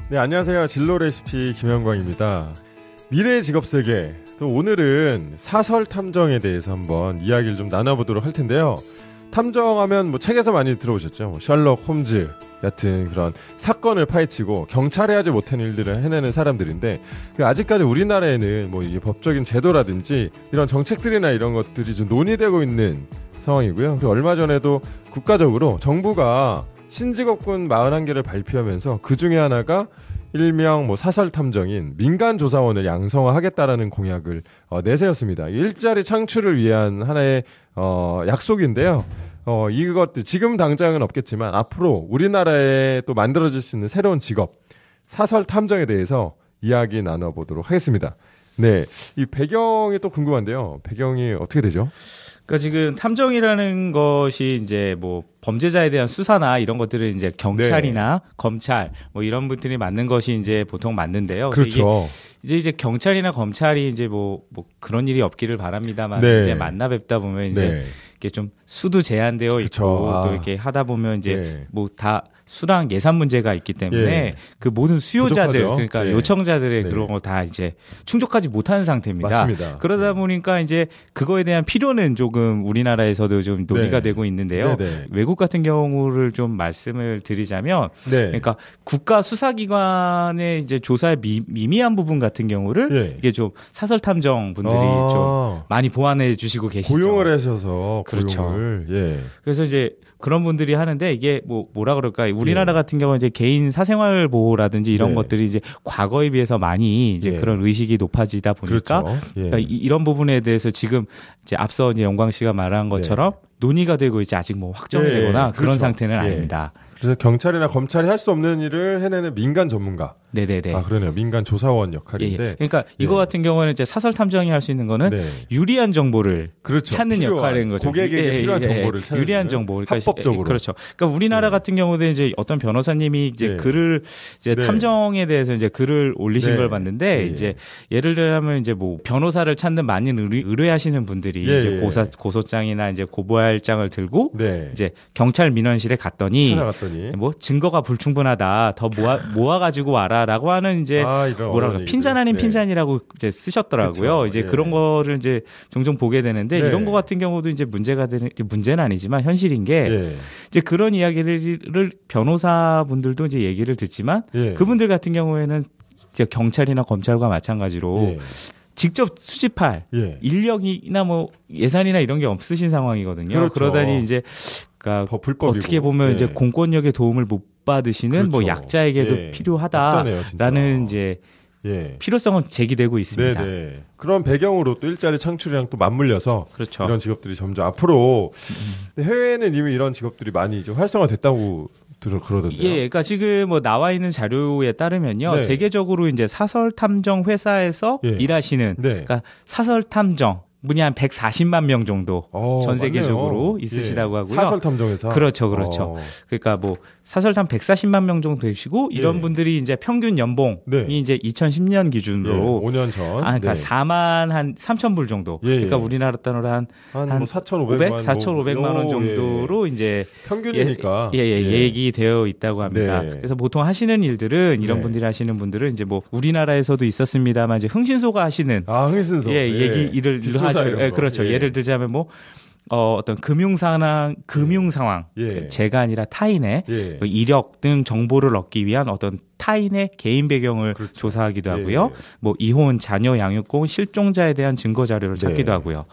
네, 안녕하세요. 진로 레시피 김현광입니다. 미래의 직업 세계. 또 오늘은 사설 탐정에 대해서 한번 이야기를 좀 나눠보도록 할 텐데요. 탐정하면 뭐 책에서 많이 들어오셨죠. 뭐 셜록 홈즈 같은 그런 사건을 파헤치고 경찰이 하지 못한 일들을 해내는 사람들인데, 아직까지 우리나라에는 뭐 이게 법적인 제도라든지 이런 정책들이나 이런 것들이 좀 논의되고 있는 상황이고요. 그리고 얼마 전에도 국가적으로 정부가 신직업군 41개를 발표하면서 그 중에 하나가 일명 뭐 사설 탐정인 민간 조사원을 양성화하겠다라는 공약을 내세웠습니다. 일자리 창출을 위한 하나의 약속인데요. 이것들 지금 당장은 없겠지만 앞으로 우리나라에 또 만들어질 수 있는 새로운 직업 사설 탐정에 대해서 이야기 나눠보도록 하겠습니다. 네, 이 배경이 또 궁금한데요. 배경이 어떻게 되죠? 그러니까 지금 탐정이라는 것이 이제 뭐 범죄자에 대한 수사나 이런 것들을 이제 경찰이나 검찰 뭐 이런 분들이 맡는 것이 이제 보통 맞는데요. 그렇죠. 이제 경찰이나 검찰이 이제 뭐 그런 일이 없기를 바랍니다만 이제 만나 뵙다 보면 이제 이게 좀 수도 제한되어 있고 또 이렇게 하다 보면 이제 뭐 다 수랑 예산 문제가 있기 때문에 그 모든 수요자들 부족하죠. 그러니까 요청자들의 그런 거 다 이제 충족하지 못하는 상태입니다. 맞습니다. 그러다 보니까 이제 그거에 대한 필요는 조금 우리나라에서도 좀 논의가 되고 있는데요. 외국 같은 경우를 좀 말씀을 드리자면 그러니까 국가 수사기관의 이제 조사의 미미한 부분 같은 경우를 이게 좀 사설 탐정 분들이 좀 많이 보완해 주시고 계시죠. 고용을 하셔서 그렇죠. 고용을. 그래서 이제 그런 분들이 하는데 이게 뭐라 그럴까? 우리나라 같은 경우는 이제 개인 사생활 보호라든지 이런 것들이 이제 과거에 비해서 많이 이제 그런 의식이 높아지다 보니까 그러니까 이런 부분에 대해서 지금 이제 앞서 이제 영광 씨가 말한 것처럼 논의가 되고 있지 아직 뭐 확정이 되거나 그런 상태는 아닙니다. 그래서 경찰이나 검찰이 할 수 없는 일을 해내는 민간 전문가. 네네네. 아, 그러네요. 민간 조사원 역할인데. 그러니까 이거 같은 경우는 이제 사설 탐정이 할 수 있는 거는 유리한 정보를 찾는 역할인 거죠. 고객에게 필요한 정보를 찾는 유리한 정보. 그러니까 합법적으로. 그렇죠. 그러니까 우리나라 같은 경우는 이제 어떤 변호사님이 이제 글을 이제 탐정에 대해서 이제 글을 올리신 걸 봤는데 이제 예를 들면 이제 뭐 변호사를 찾는 많은 의뢰하시는 분들이 이제 고소장이나 이제 고발장을 들고 이제 경찰 민원실에 갔더니 뭐 증거가 불충분하다. 더 모아 가지고 와라라고 하는 이제 뭐랄까 핀잔 아닌 핀잔이라고 이제 쓰셨더라고요. 그쵸. 이제 그런 거를 이제 종종 보게 되는데 이런 거 같은 경우도 이제 문제가 되는 문제는 아니지만 현실인 게 이제 그런 이야기를 변호사분들도 이제 얘기를 듣지만 그분들 같은 경우에는 이제 경찰이나 검찰과 마찬가지로 직접 수집할 인력이나 뭐 예산이나 이런 게 없으신 상황이거든요. 그렇죠. 그러다니 이제 그러니까 어떻게 보면 이제 공권력의 도움을 못 받으시는 뭐 약자에게도 필요하다라는 이제 필요성은 제기되고 있습니다. 그런 배경으로 또 일자리 창출이랑 또 맞물려서 이런 직업들이 점점 앞으로 해외에는 이미 이런 직업들이 많이 이제 활성화됐다고 그러던데요. 그러니까 지금 뭐 나와 있는 자료에 따르면요, 세계적으로 이제 사설 탐정 회사에서 일하시는 그러니까 사설 탐정 분이 한 140만 명 정도 전 세계적으로 맞네요. 있으시다고 하고요. 사설 탐정에서 그렇죠. 그러니까 뭐 사설탐 140만 명 정도 되시고 이런 분들이 이제 평균 연봉이 이제 2010년 기준으로 5년 전 그러니까 4만 한 3천 불 정도. 그러니까 우리나라 단어로 한 뭐 4,500만 4,500만 원 정도로 이제 평균이니까 얘기되어 있다고 합니다. 그래서 보통 하시는 일들은 이런 분들이 하시는 분들은 이제 뭐 우리나라에서도 있었습니다만 이제 흥신소가 하시는 흥신소 일을 하죠. 그렇죠. 예를 들자면 뭐 어떤 금융 상황, 제가 아니라 타인의 이력 등 정보를 얻기 위한 어떤 타인의 개인 배경을 조사하기도 하고요. 뭐 이혼, 자녀 양육권, 실종자에 대한 증거 자료를 찾기도 하고요.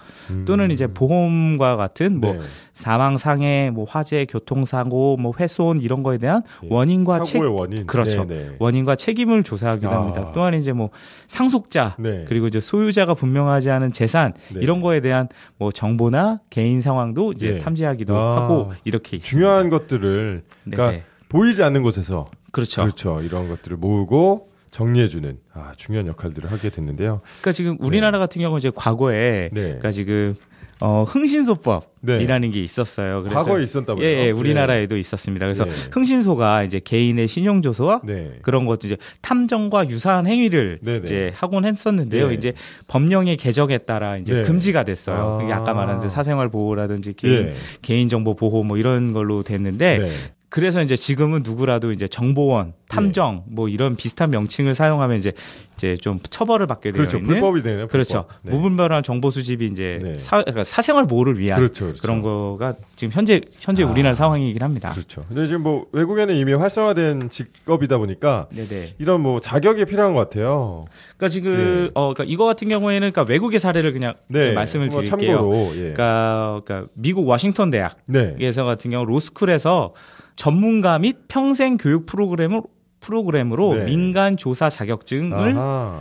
또는 이제 보험과 같은 뭐 사망, 상해, 뭐 화재, 교통사고, 뭐 훼손 이런 거에 대한 원인과 원인과 책임을 조사하기도 합니다. 또한 이제 뭐 상속자 그리고 이제 소유자가 분명하지 않은 재산 이런 거에 대한 뭐 정보나 개인 상황도 이제 탐지하기도 하고 이렇게 있습니다. 중요한 것들을 그러니까 보이지 않는 곳에서 그렇죠. 이런 것들을 모으고 정리해주는 중요한 역할들을 하게 됐는데요. 그러니까 지금 우리나라 같은 경우 이제 과거에 그러니까 지금 흥신소법이라는 게 있었어요. 그래서 과거에 있었다고요? 우리나라에도 있었습니다. 그래서 흥신소가 이제 개인의 신용조서와 그런 것도 이제 탐정과 유사한 행위를 이제 하곤 했었는데요. 이제 법령의 개정에 따라 이제 금지가 됐어요. 그게 아까 말한 사생활 보호라든지 개인 정보 보호 뭐 이런 걸로 됐는데. 그래서 이제 지금은 누구라도 이제 정보원, 탐정 뭐 이런 비슷한 명칭을 사용하면 이제 좀 처벌을 받게 되어 그렇죠. 있는 불법이 되네요. 그렇죠. 무분별한 정보 수집이 이제 그러니까 사생활 보호를 위한 그렇죠. 그런 거가 지금 현재 우리나라 상황이긴 합니다. 그렇죠. 근데 지금 뭐 외국에는 이미 활성화된 직업이다 보니까 이런 뭐 자격이 필요한 것 같아요. 그러니까 지금 그러니까 이거 같은 경우에는 그러니까 외국의 사례를 그냥 말씀을 드릴게요. 참고로, 그러니까 미국 워싱턴 대학에서 같은 경우 로스쿨에서 전문가 및 평생 교육 프로그램으로 민간 조사 자격증을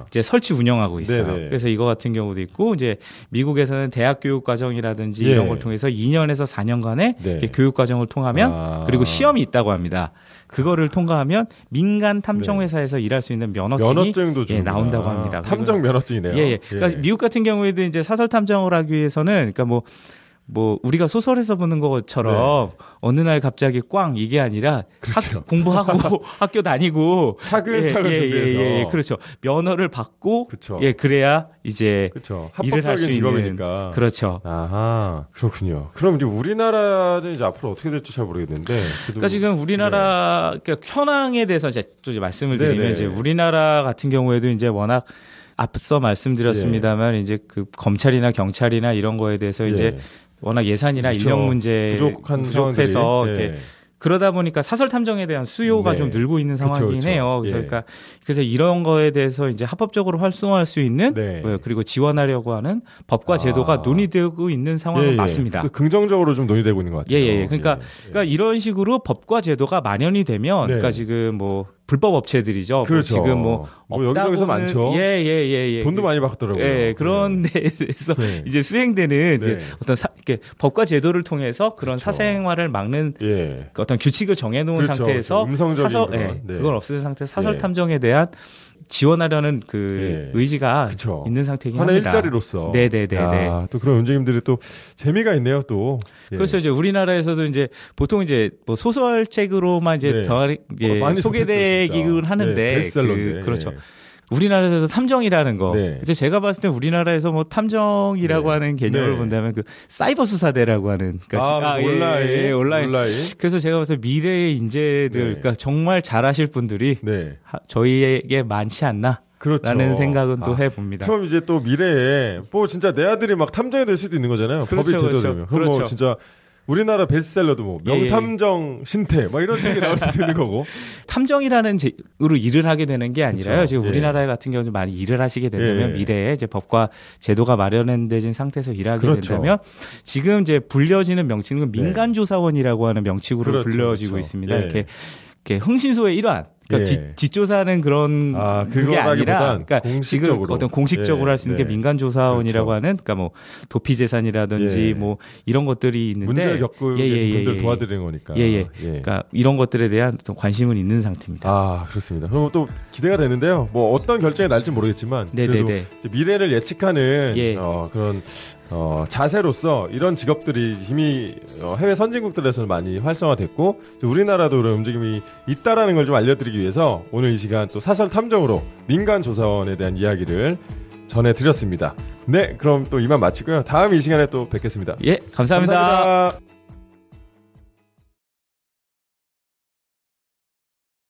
이제 설치 운영하고 있어요. 그래서 이거 같은 경우도 있고 이제 미국에서는 대학 교육 과정이라든지 이런 걸 통해서 2년에서 4년간의 교육 과정을 통하면 그리고 시험이 있다고 합니다. 그거를 통과하면 민간 탐정 회사에서 일할 수 있는 면허증도 나온다고 합니다. 탐정 면허증이네요. 그러니까 미국 같은 경우에도 이제 사설 탐정을 하기 위해서는 그러니까 뭐 우리가 소설에서 보는 것처럼 어느 날 갑자기 꽝 이게 아니라 그렇죠. 공부하고 학교 다니고 차근차근 준비해서 그렇죠. 면허를 받고 그렇죠. 그래야 이제 일을 할 수 있는 직업이니까. 그렇죠. 아하 그렇군요. 그럼 이제 우리나라는 이제 앞으로 어떻게 될지 잘 모르겠는데 그러니까 지금 우리나라 그러니까 현황에 대해서 이제 말씀을 드리면 이제 우리나라 같은 경우에도 이제 워낙 앞서 말씀드렸습니다만 이제 그 검찰이나 경찰이나 이런 거에 대해서 이제 워낙 예산이나 그렇죠. 인력 문제 부족해서 이렇게 그러다 보니까 사설 탐정에 대한 수요가 좀 늘고 있는 상황이긴 해요. 그래서 이런 거에 대해서 이제 합법적으로 활성화할 수 있는 그리고 지원하려고 하는 법과 제도가 논의되고 있는 상황은 맞습니다. 긍정적으로 좀 논의되고 있는 것 같아요. 그러니까 이런 식으로 법과 제도가 마련이 되면 그러니까 지금 뭐 불법 업체들이죠. 그렇죠. 지금 뭐 여기저기서 많죠. 돈도 많이 받더라고요. 그런 데에서 이제 수행되는 이제 어떤 이렇게 법과 제도를 통해서 그런 사생활을 막는 어떤 규칙을 정해놓은 상태에서 그걸 없애는 상태에서 사설 탐정에 대한 지원하려는 그 의지가 있는 상태이긴 하나의 합니다. 일자리로서. 또 그런 원장님들이 또 재미가 있네요, 또. 그렇죠. 이제 우리나라에서도 이제 보통 이제 뭐 소설책으로만 이제 소개되기는 하는데 그렇죠. 우리나라에서 탐정이라는 거. 이제 제가 봤을 때 우리나라에서 뭐 탐정이라고 하는 개념을 본다면 그 사이버 수사대라고 하는 온라인. 그래서 제가 봤을 때 미래의 인재들 그러니까 정말 잘하실 분들이 저희에게 많지 않나. 라는 생각은 또 해봅니다. 그럼 이제 또 미래에 뭐 진짜 내 아들이 막 탐정이 될 수도 있는 거잖아요. 법이 제도되면. 그럼 뭐 진짜 우리나라 베스트셀러도 뭐 명탐정 신태 막 이런 책이 나올 수도 있는 거고. 탐정이라는 으로 일을 하게 되는 게 아니라요. 지금 우리나라 같은 경우는 많이 일을 하시게 된다면 미래에 이제 법과 제도가 마련된 상태에서 일하게 된다면 지금 이제 불려지는 명칭은 민간조사원이라고 하는 명칭으로 불려지고 있습니다. 이렇게 흥신소의 일환. 그러니까 뒷조사는 그런 그게 아니라 그러니까 지금 어떤 공식적으로 할 수 있는 게 민간조사원이라고 하는 그러니까 뭐 도피 재산이라든지 뭐 이런 것들이 있는데 문제를 겪고 계신 분들 도와드리는 거니까. 그러니까 이런 것들에 대한 어떤 관심은 있는 상태입니다. 그렇습니다. 그럼 또 기대가 되는데요. 뭐 어떤 결정이 날지 모르겠지만 그래도 미래를 예측하는 그런 자세로서 이런 직업들이 이미 해외 선진국들에서는 많이 활성화됐고 우리나라도 그런 움직임이 있다라는 걸 좀 알려드리기 위해서 오늘 이 시간 또 사설 탐정으로 민간 조사원에 대한 이야기를 전해드렸습니다. 네, 그럼 또 이만 마치고요. 다음 이 시간에 또 뵙겠습니다. 감사합니다.